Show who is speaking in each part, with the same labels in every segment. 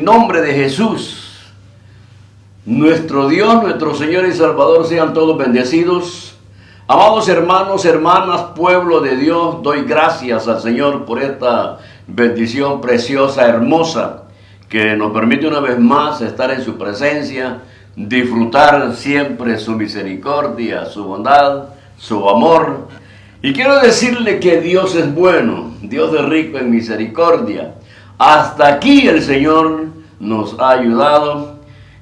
Speaker 1: nombre de Jesús, nuestro Dios, nuestro Señor y Salvador, sean todos bendecidos. Amados hermanos, hermanas, pueblo de Dios, doy gracias al Señor por esta bendición preciosa, hermosa, que nos permite una vez más estar en su presencia, disfrutar siempre su misericordia, su bondad, su amor. Y quiero decirle que Dios es bueno, Dios es rico en misericordia. Hasta aquí el Señor nos ha ayudado.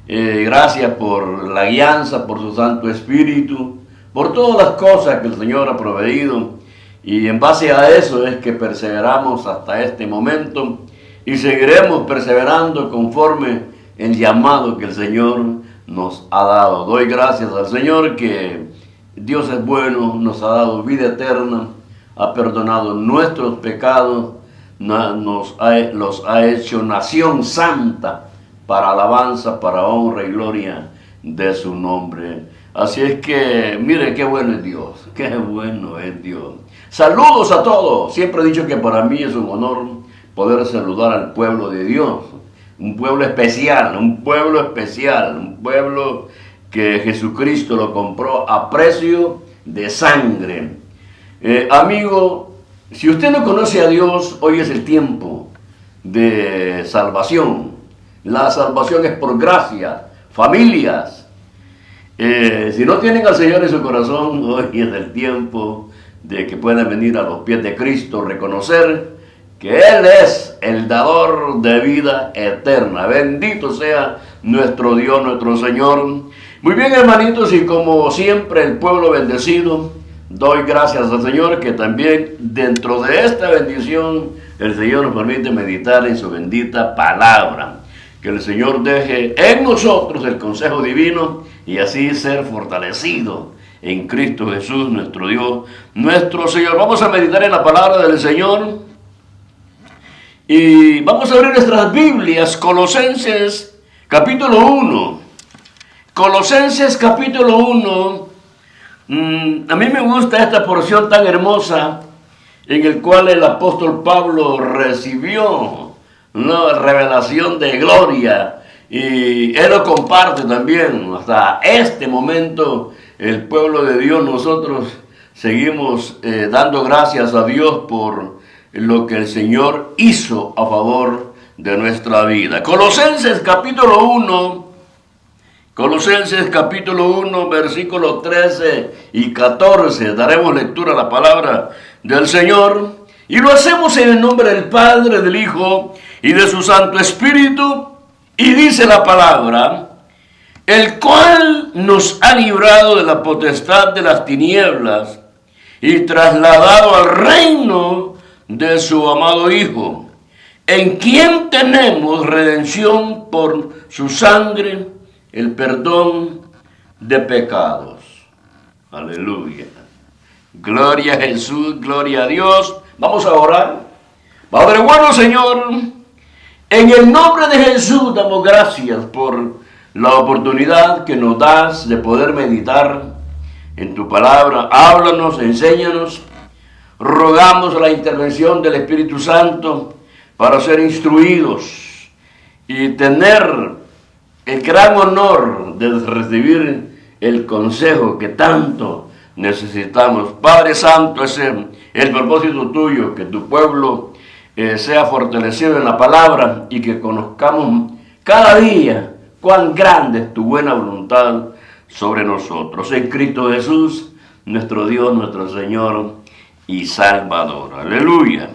Speaker 1: Gracias por la guianza, por su Santo Espíritu, por todas las cosas que el Señor ha proveído. Y en base a eso es que perseveramos hasta este momento y seguiremos perseverando conforme el llamado que el Señor nos ha dado. Doy gracias al Señor que Dios es bueno, nos ha dado vida eterna, ha perdonado nuestros pecados, los ha hecho nación santa para alabanza, para honra y gloria de su nombre. Así es que, mire qué bueno es Dios, qué bueno es Dios. Saludos a todos. Siempre he dicho que para mí es un honor poder saludar al pueblo de Dios. Un pueblo especial, un pueblo que Jesucristo lo compró a precio de sangre. Amigo, si usted no conoce a Dios, hoy es el tiempo de salvación. La salvación es por gracia. Familias, si no tienen al Señor en su corazón, hoy es el tiempo de que puedan venir a los pies de Cristo, reconocer que Él es el dador de vida eterna. Bendito sea nuestro Dios, nuestro Señor. Muy bien, hermanitos, y como siempre el pueblo bendecido, doy gracias al Señor que también dentro de esta bendición el Señor nos permite meditar en su bendita palabra. Que el Señor deje en nosotros el consejo divino y así ser fortalecido en Cristo Jesús, nuestro Dios, nuestro Señor. Vamos a meditar en la palabra del Señor y vamos a abrir nuestras Biblias. Colosenses capítulo 1. Colosenses capítulo 1. A mí me gusta esta porción tan hermosa en el cual el apóstol Pablo recibió una revelación de gloria y él lo comparte también. Hasta este momento el pueblo de Dios, nosotros seguimos dando gracias a Dios por lo que el Señor hizo a favor de nuestra vida. Colosenses capítulo 1, versículos 13 y 14. Daremos lectura a la palabra del Señor. Y lo hacemos en el nombre del Padre, del Hijo y de su Santo Espíritu. Y dice la palabra: el cual nos ha librado de la potestad de las tinieblas y trasladado al reino de su amado Hijo, en quien tenemos redención por su sangre, el perdón de pecados. Aleluya. Gloria a Jesús, gloria a Dios. Vamos a orar. Padre bueno, Señor, en el nombre de Jesús damos gracias por la oportunidad que nos das de poder meditar en tu palabra. Háblanos, enséñanos. Rogamos la intervención del Espíritu Santo para ser instruidos y tener el gran honor de recibir el consejo que tanto necesitamos. Padre Santo, ese es el propósito tuyo, que tu pueblo sea fortalecido en la palabra y que conozcamos cada día cuán grande es tu buena voluntad sobre nosotros. En Cristo Jesús, nuestro Dios, nuestro Señor y Salvador. Aleluya.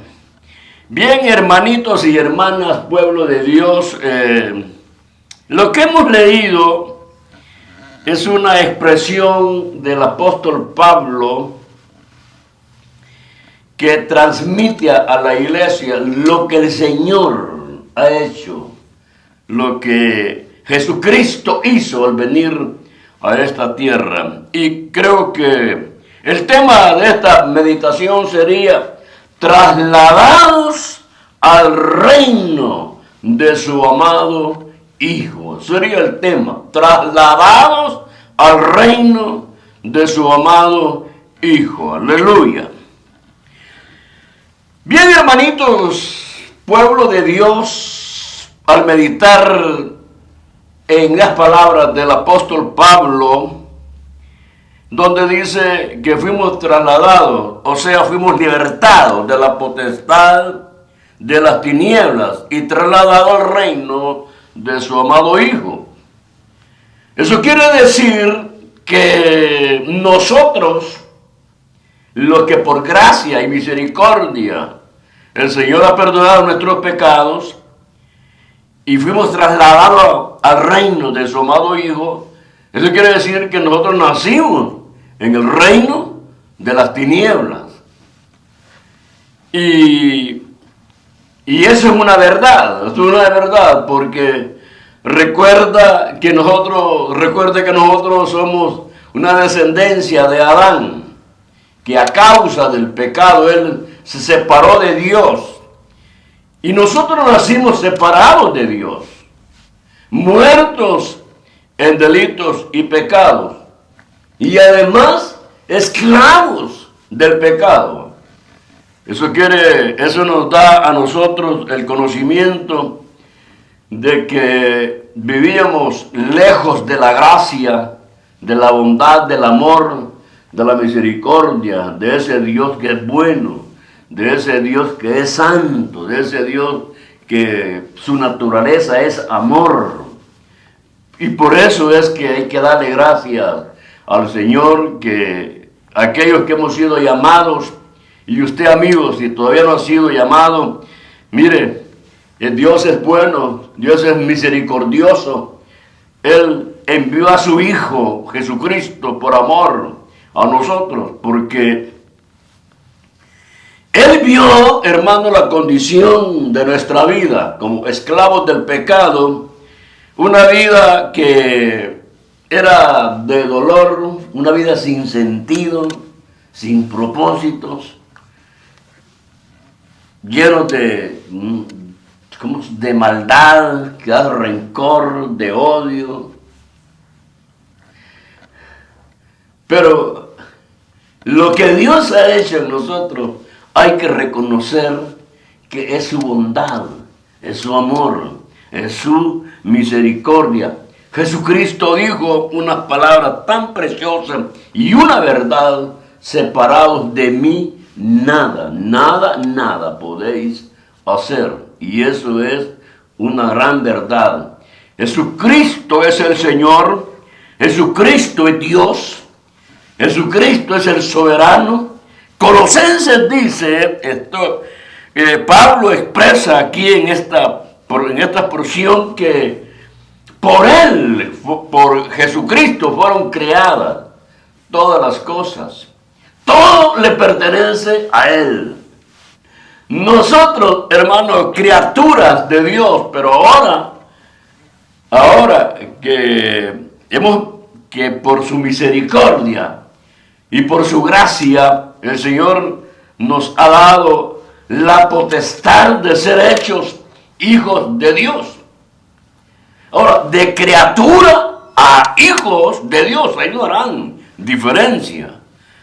Speaker 1: Bien, hermanitos y hermanas, pueblo de Dios, lo que hemos leído es una expresión del apóstol Pablo que transmite a la iglesia lo que el Señor ha hecho, lo que Jesucristo hizo al venir a esta tierra. Y creo que el tema de esta meditación sería: trasladados al reino de su amado Hijo. Sería el tema: trasladados al reino de su amado Hijo. Aleluya. Bien, hermanitos, pueblo de Dios, al meditar en las palabras del apóstol Pablo, donde dice que fuimos trasladados, o sea, fuimos libertados de la potestad de las tinieblas y trasladados al reino de su amado Hijo. Eso quiere decir que nosotros, los que por gracia y misericordia el Señor ha perdonado nuestros pecados y fuimos trasladados al reino de su amado Hijo, eso quiere decir que nosotros nacimos en el reino de las tinieblas. Y eso es una verdad, porque recuerde que nosotros somos una descendencia de Adán, que a causa del pecado él se separó de Dios. Y nosotros nacimos separados de Dios, muertos en delitos y pecados, y además esclavos del pecado. Eso nos da a nosotros el conocimiento de que vivíamos lejos de la gracia, de la bondad, del amor, de la misericordia, de ese Dios que es bueno, de ese Dios que es santo, de ese Dios que su naturaleza es amor. Y por eso es que hay que darle gracias al Señor, que aquellos que hemos sido llamados, y usted, amigos, si todavía no ha sido llamado, mire, Dios es bueno, Dios es misericordioso. Él envió a su Hijo Jesucristo por amor a nosotros, porque Él vio, hermano, la condición de nuestra vida como esclavos del pecado, una vida que era de dolor, una vida sin sentido, sin propósitos, llenos de maldad, de rencor, de odio. Pero lo que Dios ha hecho en nosotros, hay que reconocer que es su bondad, es su amor, es su misericordia. Jesucristo dijo unas palabras tan preciosas y una verdad: separados de mí, nada, nada, nada podéis hacer. Y eso es una gran verdad. Jesucristo es el Señor, Jesucristo es Dios, Jesucristo es el soberano. Colosenses dice, Pablo expresa aquí en esta porción, que por Él, por Jesucristo fueron creadas todas las cosas. Todo le pertenece a Él. Nosotros, hermanos, criaturas de Dios, pero ahora que por su misericordia y por su gracia, el Señor nos ha dado la potestad de ser hechos hijos de Dios. Ahora, de criatura a hijos de Dios hay una gran diferencia.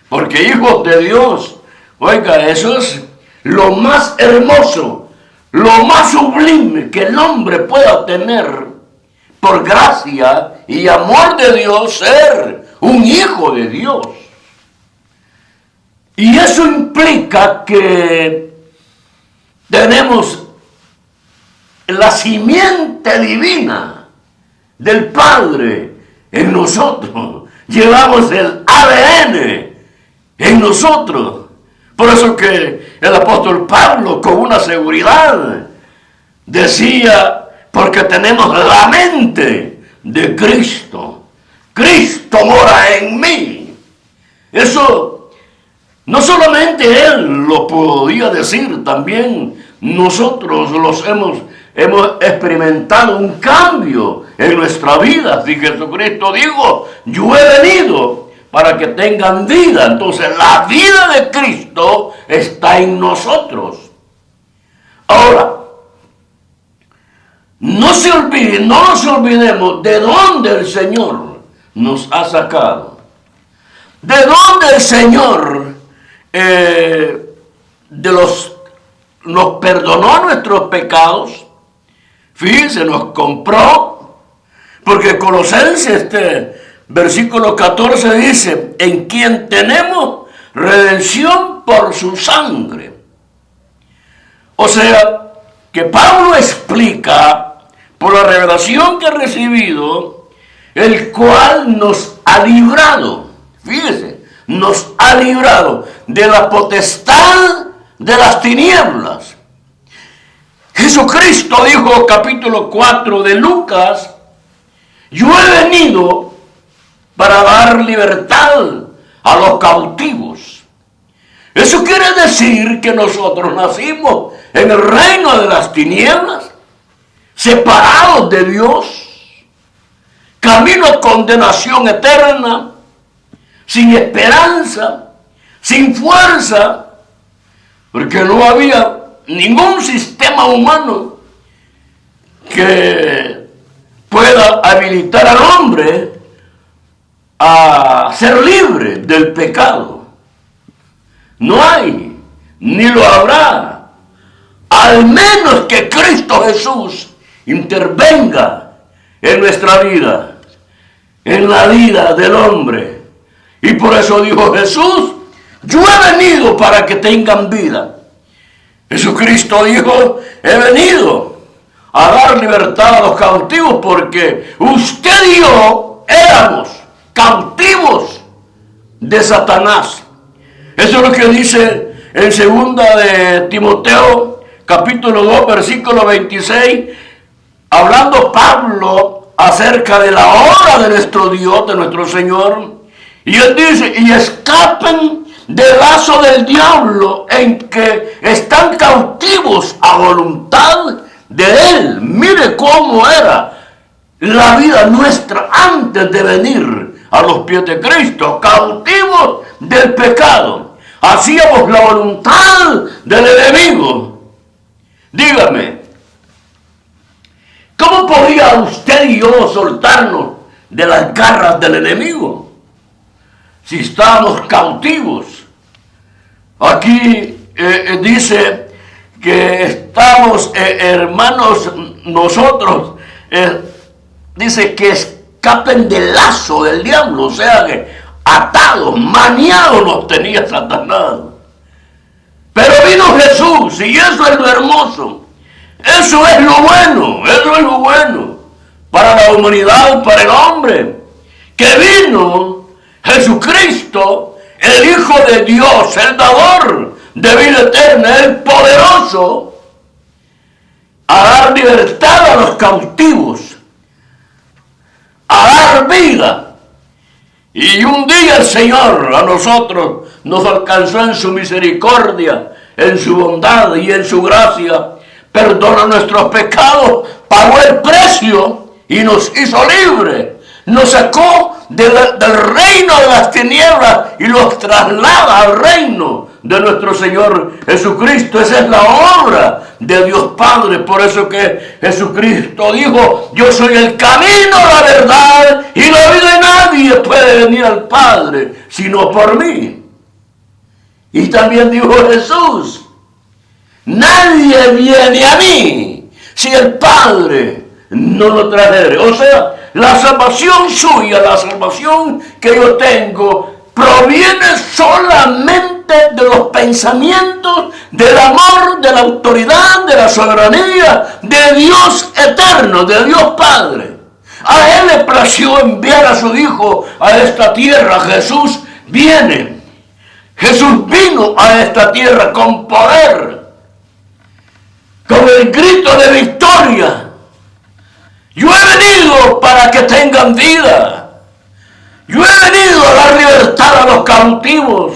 Speaker 1: Porque hijos de Dios, oiga, eso es lo más hermoso, lo más sublime que el hombre pueda tener, por gracia y amor de Dios, ser un hijo de Dios. Y eso implica que tenemos la simiente divina del Padre en nosotros. Llevamos el ADN en nosotros. Por eso que el apóstol Pablo, con una seguridad, decía: porque tenemos la mente de Cristo. Cristo mora en mí. Eso no solamente él lo podía decir, también nosotros hemos experimentado un cambio en nuestra vida. Si Jesucristo dijo: yo he venido para que tengan vida. Entonces la vida de Cristo está en nosotros. Ahora, no nos olvidemos de dónde el Señor nos ha sacado. De dónde el Señor nos perdonó nuestros pecados, Fíjense, nos compró, porque Colosenses, versículo 14 dice, en quien tenemos redención por su sangre. O sea, que Pablo explica, por la revelación que ha recibido, el cual nos ha librado, fíjese, nos ha librado de la potestad de las tinieblas. Jesucristo dijo, capítulo 4 de Lucas, yo he venido para dar libertad a los cautivos. Eso quiere decir que nosotros nacimos en el reino de las tinieblas, separados de Dios, camino a condenación eterna, sin esperanza, sin fuerza, porque no había ningún sistema humano que pueda habilitar al hombre a ser libre del pecado. No hay, ni lo habrá, al menos que Cristo Jesús intervenga en nuestra vida, en la vida del hombre. Y por eso dijo Jesús, yo he venido para que tengan vida. Jesucristo dijo, he venido a dar libertad a los cautivos, porque usted y yo éramos cautivos de Satanás. Eso es lo que dice en 2 de Timoteo, capítulo 2, versículo 26, hablando Pablo acerca de la hora de nuestro Dios, de nuestro Señor. Y él dice, y escapen del lazo del diablo en que están cautivos a voluntad de él. Mire cómo era la vida nuestra antes de venir a los pies de Cristo, cautivos del pecado. Hacíamos la voluntad del enemigo. Dígame, ¿cómo podía usted y yo soltarnos de las garras del enemigo si estábamos cautivos? Aquí dice que estamos, hermanos, nosotros, dice que escapen del lazo del diablo, o sea que atados, maniados nos tenía Satanás. Pero vino Jesús, y eso es lo hermoso, eso es lo bueno para la humanidad, para el hombre, que vino Jesucristo, el Hijo de Dios, el dador de vida eterna, el poderoso, a dar libertad a los cautivos, a dar vida. Y un día el Señor a nosotros nos alcanzó en su misericordia, en su bondad y en su gracia, perdona nuestros pecados, pagó el precio y nos hizo libres. Nos sacó del reino de las tinieblas y los traslada al reino de nuestro Señor Jesucristo. Esa es la obra de Dios Padre. Por eso que Jesucristo dijo, yo soy el camino, la verdad y la vida, y nadie puede venir al Padre sino por mí. Y también dijo Jesús, nadie viene a mí si el Padre no lo trajere. O sea, la salvación suya, la salvación que yo tengo, proviene solamente de los pensamientos, del amor, de la autoridad, de la soberanía de Dios eterno, de Dios Padre. A Él le plació enviar a su Hijo a esta tierra. Jesús viene. Jesús vino a esta tierra con poder, con el grito de victoria. Yo he venido para que tengan vida. Yo he venido a dar libertad a los cautivos.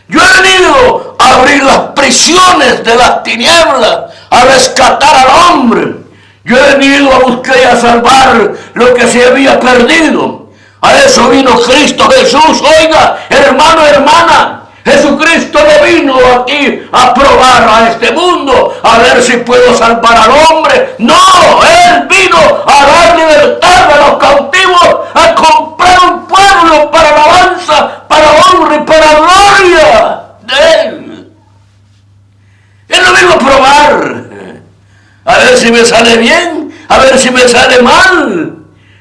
Speaker 1: Yo he venido a abrir las prisiones de las tinieblas, a rescatar al hombre. Yo he venido a buscar y a salvar lo que se había perdido. A eso vino Cristo Jesús. Oiga, hermano, hermana, Jesucristo no vino aquí a probar a este mundo, a ver si puedo salvar al hombre. No, Él vino a dar libertad a los cautivos, a comprar un pueblo para alabanza, para honra y para gloria de Él. Él no vino a probar, a ver si me sale bien, a ver si me sale mal.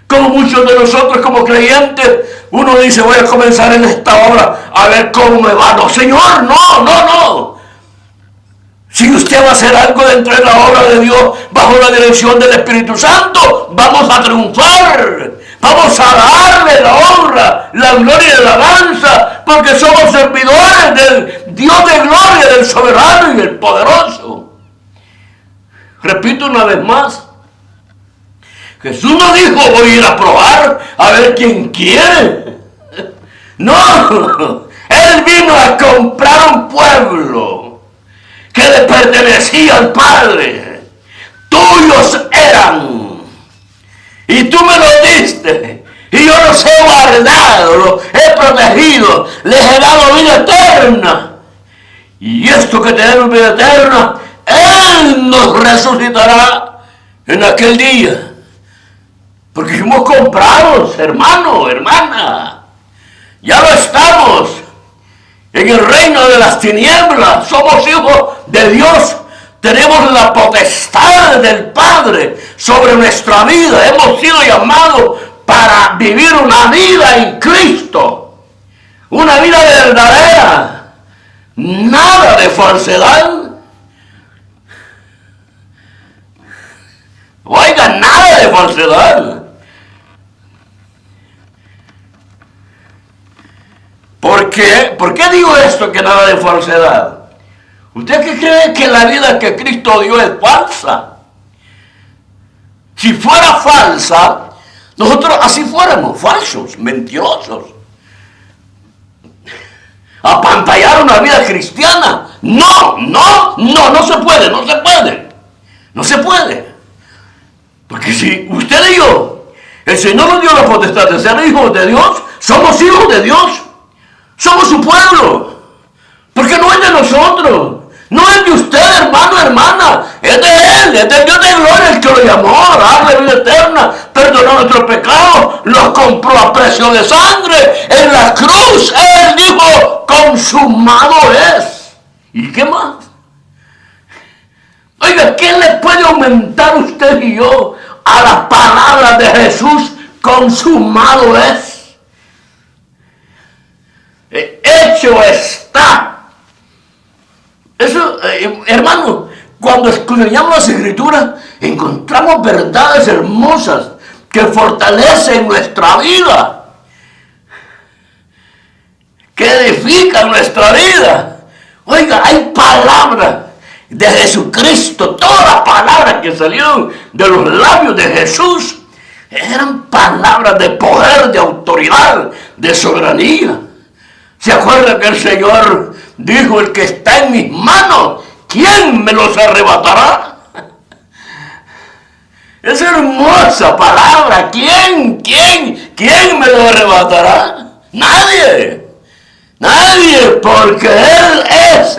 Speaker 1: Como muchos de nosotros como creyentes, uno dice, voy a comenzar en esta obra a ver cómo me va. No, Señor, no. Si usted va a hacer algo dentro de la obra de Dios, bajo la dirección del Espíritu Santo, vamos a triunfar. Vamos a darle la honra, la gloria y la alabanza, porque somos servidores del Dios de gloria, del soberano y del poderoso. Repito una vez más, Jesús no dijo, voy a ir a probar a ver quién quiere. No, Él vino a comprar un pueblo que le pertenecía al Padre. Tuyos eran. Y tú me lo diste. Y yo los he guardado, los he protegido. Les he dado vida eterna. Y esto que tenemos vida eterna, Él nos resucitará en aquel día. Porque fuimos comprados, hermano, hermana. Ya lo estamos. En el reino de las tinieblas. Somos hijos de Dios. Tenemos la potestad del Padre sobre nuestra vida. Hemos sido llamados para vivir una vida en Cristo. Una vida verdadera. Nada de falsedad. Oiga, nada de falsedad. ¿Por qué? ¿Por qué digo esto, que nada de falsedad? ¿Usted qué cree que la vida que Cristo dio es falsa? Si fuera falsa, nosotros así fuéramos, falsos, mentirosos. Apantallar una vida cristiana. No se puede. Porque si usted y yo, el Señor nos dio la potestad de ser hijos de Dios, somos hijos de Dios. Somos su pueblo. Porque no es de nosotros. No es de usted, hermano, hermana. Es de Él. Es del Dios de gloria el que lo llamó a darle vida eterna. Perdonó nuestros pecados. Los compró a precio de sangre. En la cruz Él dijo, consumado es. ¿Y qué más? Oiga, ¿qué le puede aumentar usted y yo a las palabras de Jesús? Consumado es. Hecho está. Eso, hermano, cuando escudriñamos las Escrituras, encontramos verdades hermosas que fortalecen nuestra vida, que edifican nuestra vida. Oiga, hay palabras de Jesucristo, todas las palabras que salieron de los labios de Jesús eran palabras de poder, de autoridad, de soberanía. ¿Se acuerda que el Señor dijo, el que está en mis manos, ¿quién me los arrebatará? Es hermosa palabra. ¿Quién me los arrebatará? Nadie, porque Él es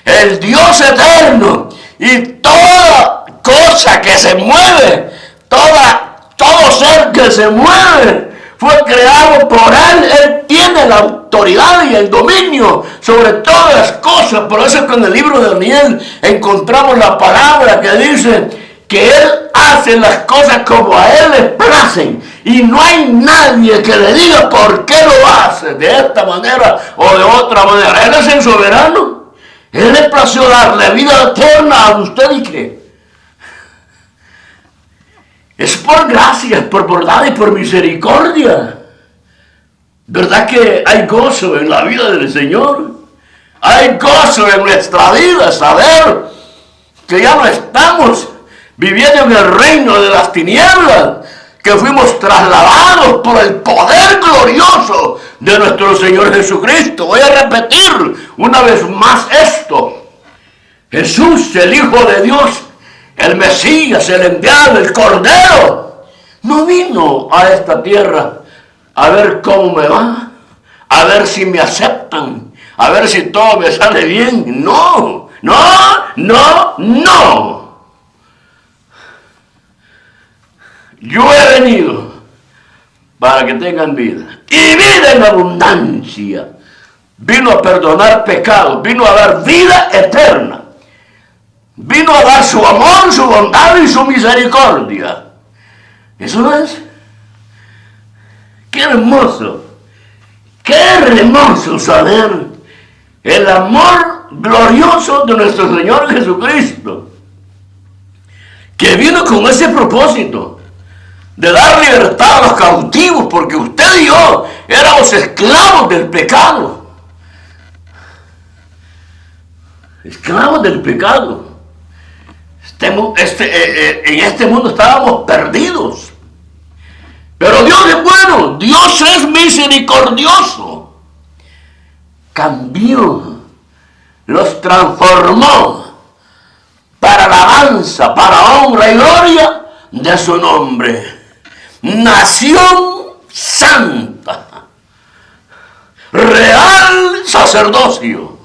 Speaker 1: el Dios eterno. Y toda cosa que se mueve, todo ser que se mueve, fue creado por Él. Él tiene la autoridad y el dominio sobre todas las cosas. Por eso es que en el libro de Daniel encontramos la palabra que dice que Él hace las cosas como a Él le placen. Y no hay nadie que le diga por qué lo hace de esta manera o de otra manera. Él es el soberano. Él le plació darle vida eterna a usted. ¿Y qué? Es por gracia, por bondad y por misericordia. ¿Verdad que hay gozo en la vida del Señor? Hay gozo en nuestra vida, saber que ya no estamos viviendo en el reino de las tinieblas, que fuimos trasladados por el poder glorioso de nuestro Señor Jesucristo. Voy a repetir una vez más esto. Jesús, el Hijo de Dios, el Mesías, el enviado, el Cordero, no vino a esta tierra a ver cómo me va, a ver si me aceptan, a ver si todo me sale bien. No. Yo he venido para que tengan vida, y vida en abundancia. Vino a perdonar pecados, vino a dar vida eterna. Vino a dar su amor, su bondad y su misericordia. Eso es. Qué hermoso. Qué hermoso saber el amor glorioso de nuestro Señor Jesucristo, que vino con ese propósito de dar libertad a los cautivos, porque usted y yo éramos esclavos del pecado. Esclavos del pecado. En este mundo estábamos perdidos. Pero Dios es bueno, Dios es misericordioso. Cambió, los transformó para alabanza, para honra y gloria de su nombre. Nación santa, real sacerdocio.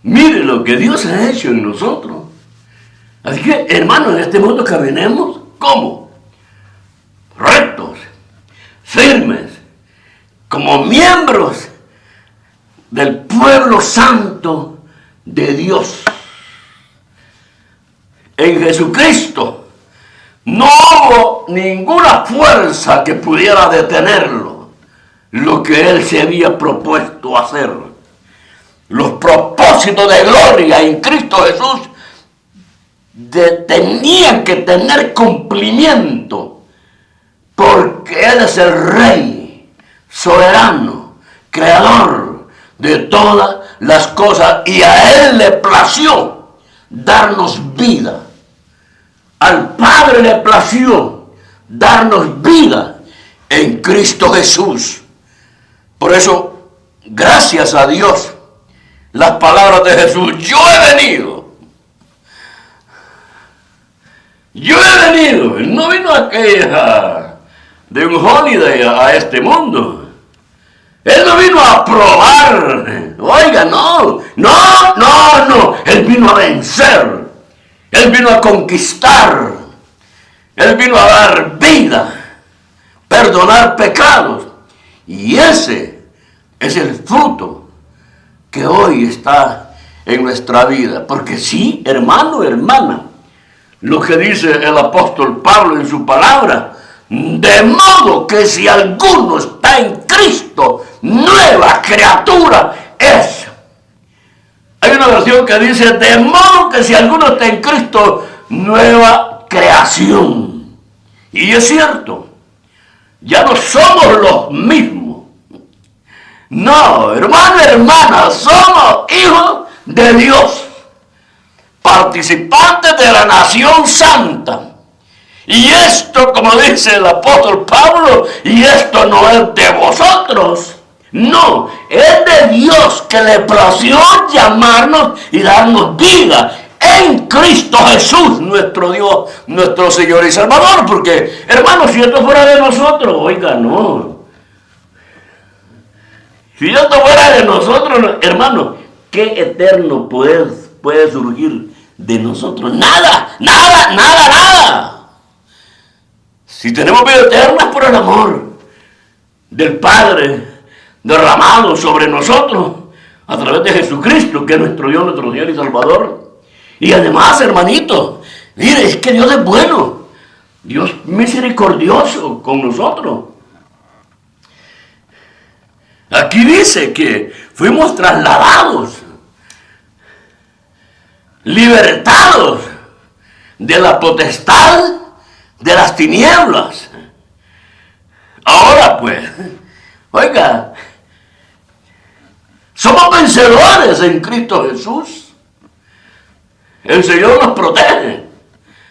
Speaker 1: Mire lo que Dios ha hecho en nosotros. Así que, hermanos, en este mundo caminemos, ¿cómo? Rectos, firmes, como miembros del pueblo santo de Dios. En Jesucristo no hubo ninguna fuerza que pudiera detenerlo, lo que Él se había propuesto hacer. Los propósitos de gloria en Cristo Jesús tenían que tener cumplimiento, porque Él es el Rey, soberano, creador de todas las cosas, y a Él le plació darnos vida. Al Padre le plació darnos vida en Cristo Jesús. Por eso, gracias a Dios, las palabras de Jesús: yo he venido. Él no vino de un holiday a este mundo. Él no vino a probar. Oiga, no. Él vino a vencer. Él vino a conquistar. Él vino a dar vida, perdonar pecados. Y ese es el fruto que hoy está en nuestra vida. Porque sí, hermano, hermana, lo que dice el apóstol Pablo en su palabra: de modo que si alguno está en Cristo, nueva criatura es. Hay una versión que dice: de modo que si alguno está en Cristo, nueva creación. Y es cierto, ya no somos los mismos. No, hermano, hermana, somos hijos de Dios, participantes de la nación santa. Y esto, como dice el apóstol Pablo, y esto no es de vosotros. No, es de Dios, que le plació llamarnos y darnos vida en Cristo Jesús, nuestro Dios, nuestro Señor y Salvador. Porque, hermanos, si esto fuera de nosotros, oiga, no. Si esto fuera de nosotros, hermanos, ¿qué eterno puede surgir de nosotros? Nada. Si tenemos vida eterna es por el amor del Padre derramado sobre nosotros a través de Jesucristo, que es nuestro Dios, nuestro Señor y Salvador. Y además, hermanito, mire, es que Dios es bueno, Dios misericordioso con nosotros. Aquí dice que fuimos trasladados, libertados de la potestad de las tinieblas. Ahora pues, oiga, somos vencedores en Cristo Jesús. El Señor nos protege,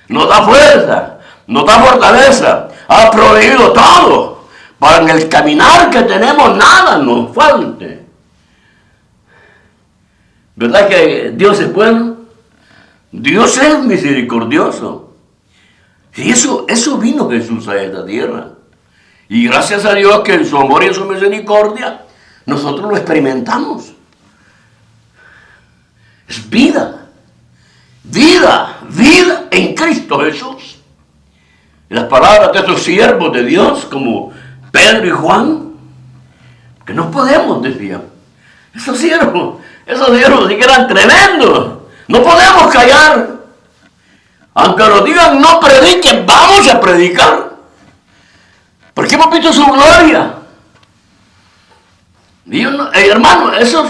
Speaker 1: nos da fuerza, nos da fortaleza, ha proveído todo para en el caminar que tenemos nada nos falte. ¿Verdad que Dios es bueno? Dios es misericordioso. Y eso vino Jesús a esta tierra. Y gracias a Dios que en su amor y en su misericordia nosotros lo experimentamos. Es vida en Cristo Jesús. Y las palabras de estos siervos de Dios como Pedro y Juan, que no podemos, decían, esos siervos, Esos siervos sí que eran tremendos. No podemos callar. Aunque nos digan no prediquen, vamos a predicar. Porque hemos visto su gloria. Y hermano, esas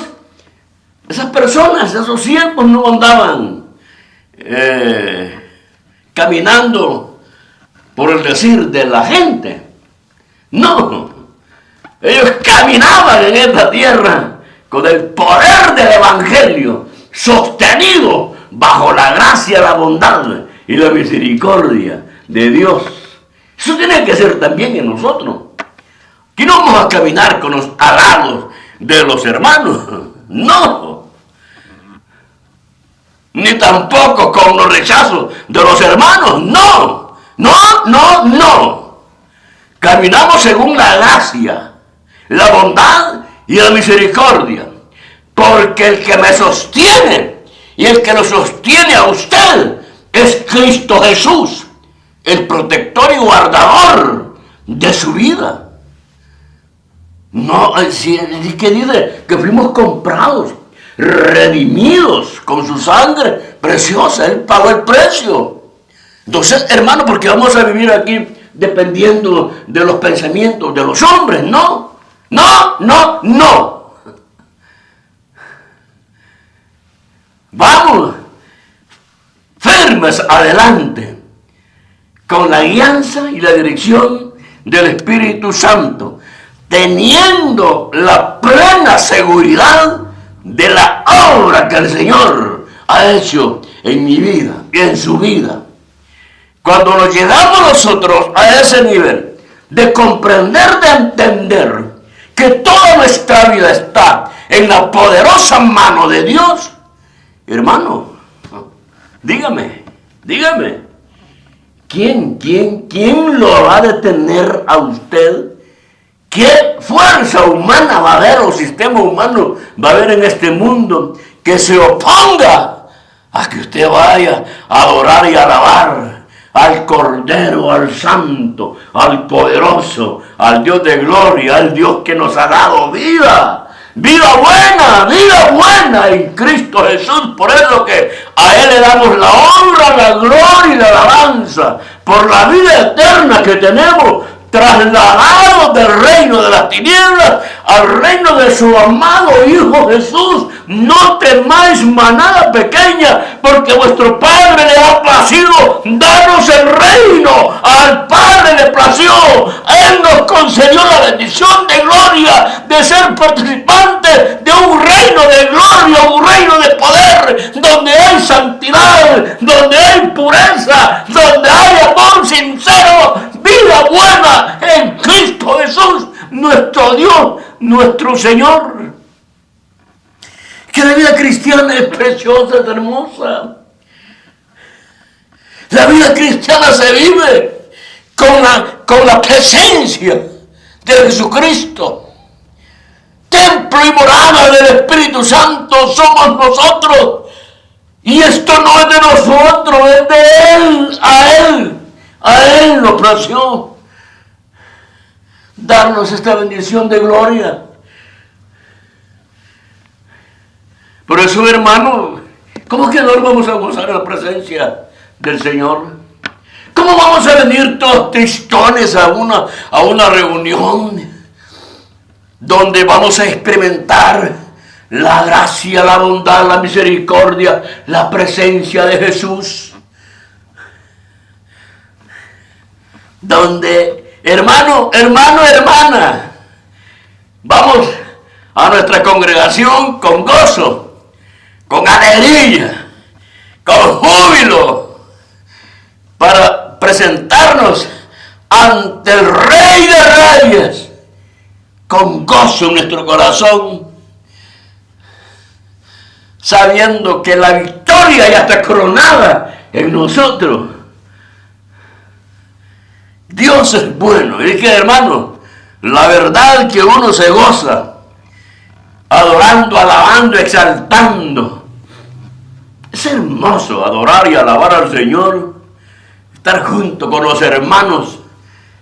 Speaker 1: personas, esos siervos no andaban caminando por el decir de la gente. No. Ellos caminaban en esta tierra con el poder del evangelio, sostenido bajo la gracia, la bondad y la misericordia de Dios. Eso tiene que ser también en nosotros. Aquí no vamos a caminar con los halagos de los hermanos, no. Ni tampoco con los rechazos de los hermanos, no. No. Caminamos según la gracia, la bondad y la misericordia. Porque el que me sostiene y el que lo sostiene a usted es Cristo Jesús, el protector y guardador de su vida. No, si que dice que fuimos comprados, redimidos con su sangre preciosa. Él pagó el precio. Entonces, hermano, porque vamos a vivir aquí dependiendo de los pensamientos de los hombres. No. Vamos firmes adelante con la guianza y la dirección del Espíritu Santo, teniendo la plena seguridad de la obra que el Señor ha hecho en mi vida y en su vida. Cuando nos llegamos nosotros a ese nivel de comprender, de entender que toda nuestra vida está en la poderosa mano de Dios, hermano, dígame, ¿quién lo va a detener a usted? ¿Qué fuerza humana va a haber o sistema humano va a haber en este mundo que se oponga a que usted vaya a adorar y alabar al Cordero, al Santo, al Poderoso, al Dios de gloria, al Dios que nos ha dado vida? Vida buena en Cristo Jesús. Por eso que a Él le damos la honra, la gloria y la alabanza por la vida eterna que tenemos, trasladados del reino de las tinieblas al reino de su amado Hijo Jesús. No temáis, manada pequeña, porque vuestro Padre le ha placido darnos el reino. Al Padre le plació. Él nos concedió la bendición de gloria de ser participantes de un reino de gloria, un reino de poder, donde hay santidad, donde hay pureza, donde hay amor sincero, vida buena en Cristo Jesús, nuestro Dios, nuestro Señor. Que la vida cristiana es preciosa, es hermosa. La vida cristiana se vive con la presencia de Jesucristo. Templo y morada del Espíritu Santo somos nosotros. Y esto no es de nosotros, es de Él. A Él nos plació darnos esta bendición de gloria. Por eso, hermano, ¿cómo que no vamos a gozar la presencia del Señor? ¿Cómo vamos a venir todos tristones a una reunión donde vamos a experimentar la gracia, la bondad, la misericordia, la presencia de Jesús? Donde, hermano, hermana, vamos a nuestra congregación con gozo, con alegría, con júbilo, para presentarnos ante el Rey de Reyes, con gozo en nuestro corazón, sabiendo que la victoria ya está coronada en nosotros. Dios es bueno. Y es que, hermano, la verdad que uno se goza adorando, alabando, exaltando. Es hermoso adorar y alabar al Señor, estar junto con los hermanos.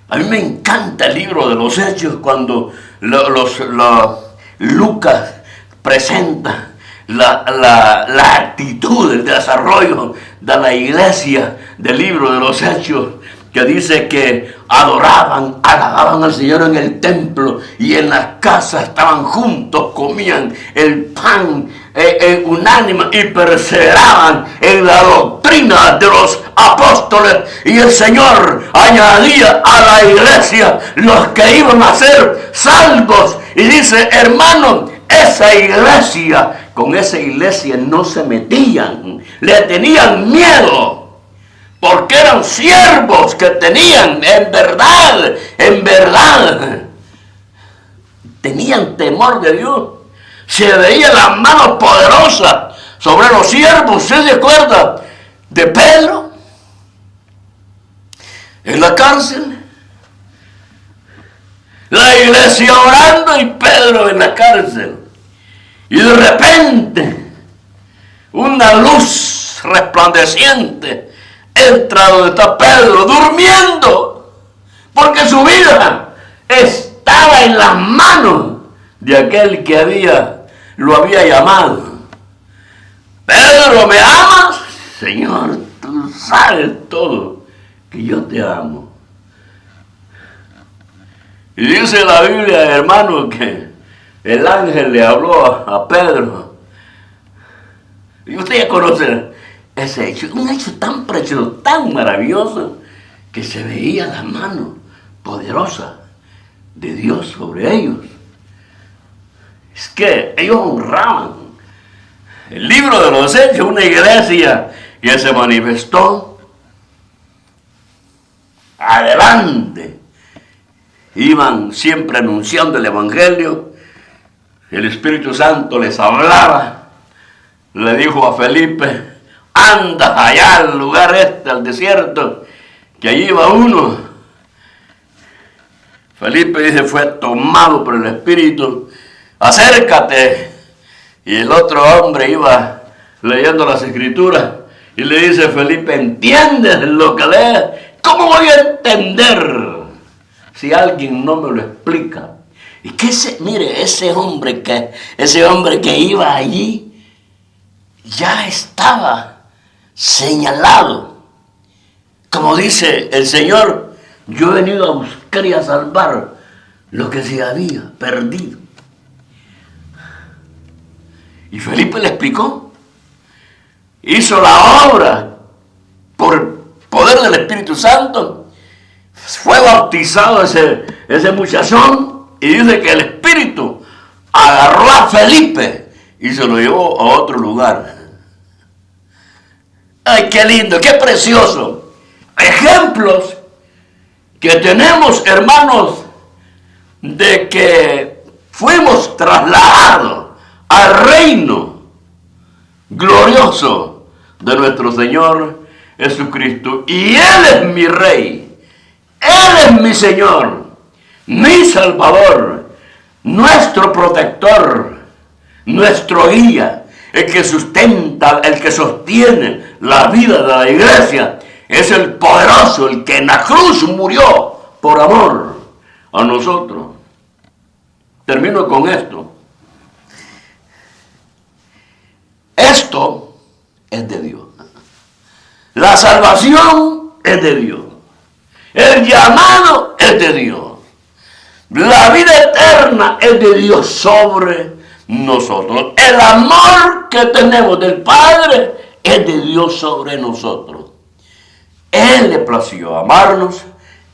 Speaker 1: A mí me encanta el libro de los Hechos cuando Lucas presenta la actitud, el desarrollo de la iglesia del libro de los Hechos, que dice que adoraban, alababan al Señor en el templo y en las casas estaban juntos, comían el pan unánime y perseveraban en la doctrina de los apóstoles, y el Señor añadía a la iglesia los que iban a ser salvos. Y dice, hermanos, con esa iglesia no se metían, le tenían miedo, porque eran siervos que tenían, en verdad, tenían temor de Dios. Se veía las manos poderosas sobre los siervos. ¿Se acuerda de Pedro en la cárcel? La iglesia orando y Pedro en la cárcel. Y de repente, una luz resplandeciente entra donde está Pedro, durmiendo, porque su vida estaba en las manos de aquel que lo había llamado. Pedro, ¿me amas? Señor, tú sabes todo, que yo te amo. Y dice la Biblia, hermano, que el ángel le habló a Pedro. Y usted ya conoce ese hecho, un hecho tan precioso, tan maravilloso, que se veía la mano poderosa de Dios sobre ellos. Es que ellos honraban. El libro de los Hechos, una iglesia que se manifestó adelante. Iban siempre anunciando el evangelio. El Espíritu Santo les hablaba. Le dijo a Felipe, anda allá al lugar al desierto, que allí va uno. Felipe dice, fue tomado por el Espíritu, acércate. Y el otro hombre iba leyendo las Escrituras y le dice, Felipe, ¿entiendes lo que lees? ¿Cómo voy a entender si alguien no me lo explica? Y que ese hombre que iba allí ya estaba señalado. Como dice el Señor, yo he venido a buscar y a salvar lo que se había perdido. Y Felipe le explicó. Hizo la obra por el poder del Espíritu Santo. Fue bautizado ese muchachón, y dice que el Espíritu agarró a Felipe y se lo llevó a otro lugar. ¡Ay, qué lindo, qué precioso! Ejemplos que tenemos, hermanos, de que fuimos trasladados al reino glorioso de nuestro Señor Jesucristo. Y Él es mi Rey, Él es mi Señor, mi Salvador, nuestro protector, nuestro guía, el que sustenta, el que sostiene la vida de la iglesia. Es el poderoso, el que en la cruz murió por amor a nosotros. Termino con esto. Esto es de Dios. La salvación es de Dios. El llamado es de Dios. La vida eterna es de Dios sobre nosotros. El amor que tenemos del Padre es de Dios sobre nosotros. Él le plació amarnos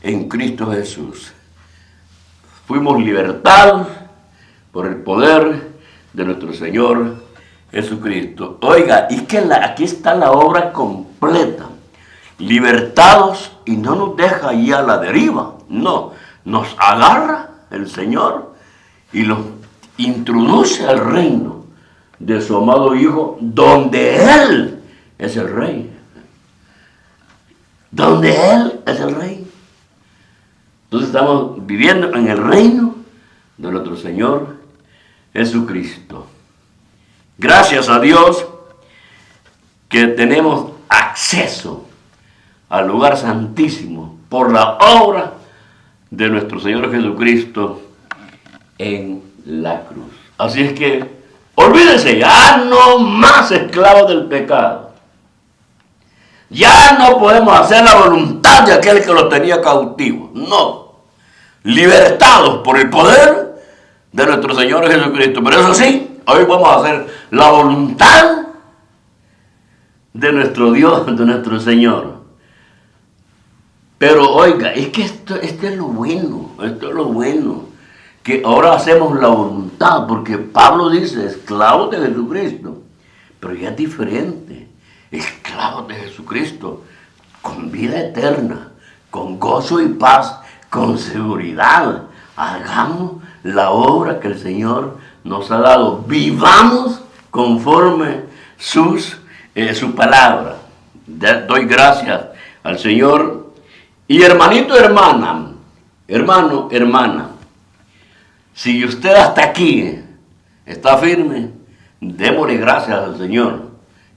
Speaker 1: en Cristo Jesús. Fuimos libertados por el poder de nuestro Señor Jesucristo. Oiga, y que aquí está la obra completa. Libertados, y no nos deja ahí a la deriva. No, nos agarra el Señor y los introduce al reino de su amado Hijo, donde Él es el Rey. Donde Él es el Rey. Entonces estamos viviendo en el reino de nuestro Señor Jesucristo. Gracias a Dios que tenemos acceso al lugar santísimo por la obra de nuestro Señor Jesucristo en la cruz. Así es que Olvídense, ya no más esclavos del pecado. Ya no podemos hacer la voluntad de aquel que los tenía cautivos. No. Libertados por el poder de nuestro Señor Jesucristo. Pero eso sí, hoy vamos a hacer la voluntad de nuestro Dios, de nuestro Señor. Pero oiga, es que esto es lo bueno, esto es lo bueno. Que ahora hacemos la voluntad, porque Pablo dice, esclavos de Jesucristo. Pero ya es diferente. Esclavos de Jesucristo, con vida eterna, con gozo y paz, con seguridad. Hagamos la obra que el Señor nos ha dado. Vivamos conforme su palabra. Doy gracias al Señor. Y hermanito, hermana, hermano, hermana, si usted hasta aquí está firme, démosle gracias al Señor,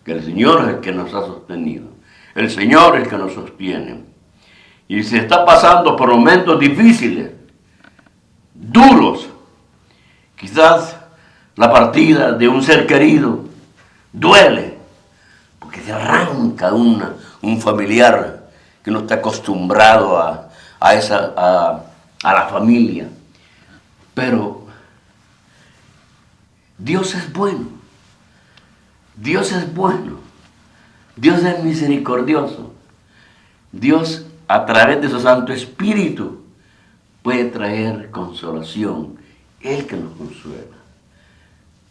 Speaker 1: que el Señor es el que nos ha sostenido. El Señor es el que nos sostiene. Y si está pasando por momentos difíciles, duros, quizás la partida de un ser querido duele, porque se arranca un familiar que no está acostumbrado a la familia. Pero Dios es bueno. Dios es bueno. Dios es misericordioso. Dios, a través de su Santo Espíritu, puede traer consolación. Él que nos consuela.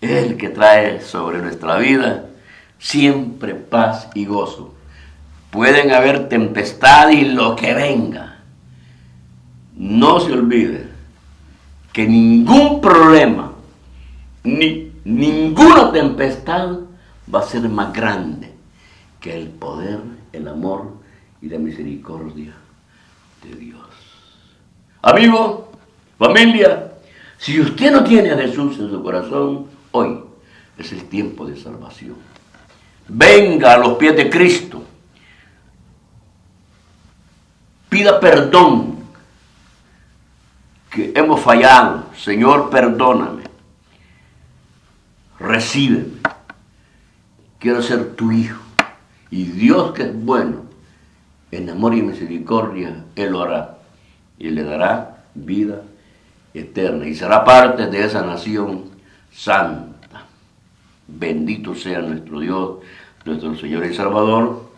Speaker 1: Él que trae sobre nuestra vida siempre paz y gozo. Pueden haber tempestad y lo que venga. No se olvide que ningún problema, ni ninguna tempestad va a ser más grande que el poder, el amor y la misericordia de Dios. Amigo, familia, si usted no tiene a Jesús en su corazón, hoy es el tiempo de salvación. Venga a los pies de Cristo. Pida perdón, que hemos fallado. Señor, perdóname. Recíbeme. Quiero ser tu hijo. Y Dios, que es bueno, en amor y misericordia, Él lo hará. Y le dará vida eterna. Y será parte de esa nación santa. Bendito sea nuestro Dios, nuestro Señor y Salvador.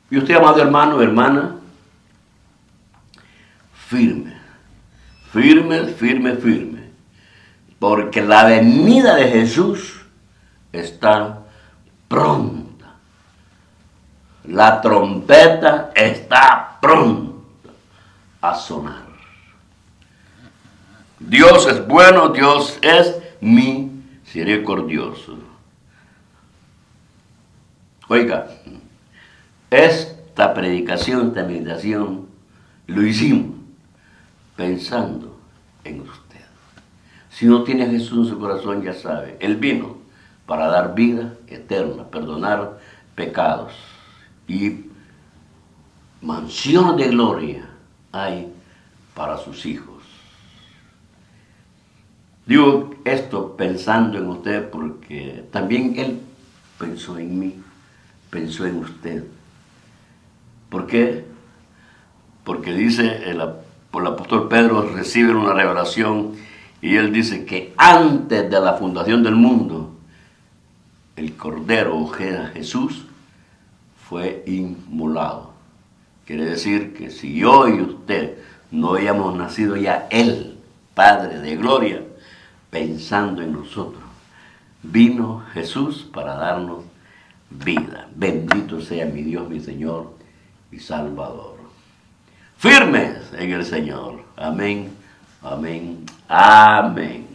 Speaker 1: Y usted, amado hermano, hermana, firme, firme, firme, firme, porque la venida de Jesús está pronta. La trompeta está pronta a sonar. Dios es bueno, Dios es misericordioso. Oiga, esta predicación, esta meditación, lo hicimos pensando en usted. Si no tiene a Jesús en su corazón, ya sabe, Él vino para dar vida eterna, perdonar pecados y mansiones de gloria hay para sus hijos. Digo esto pensando en usted porque también Él pensó en mí, pensó en usted. ¿Por qué? Porque dice el apóstol Pedro, recibe una revelación y él dice que antes de la fundación del mundo, el Cordero, Jesús, fue inmolado. Quiere decir que si yo y usted no hayamos nacido ya, Él, Padre de gloria, pensando en nosotros, vino Jesús para darnos vida. Bendito sea mi Dios, mi Señor y Salvador. Firmes en el Señor. Amén, amén, amén.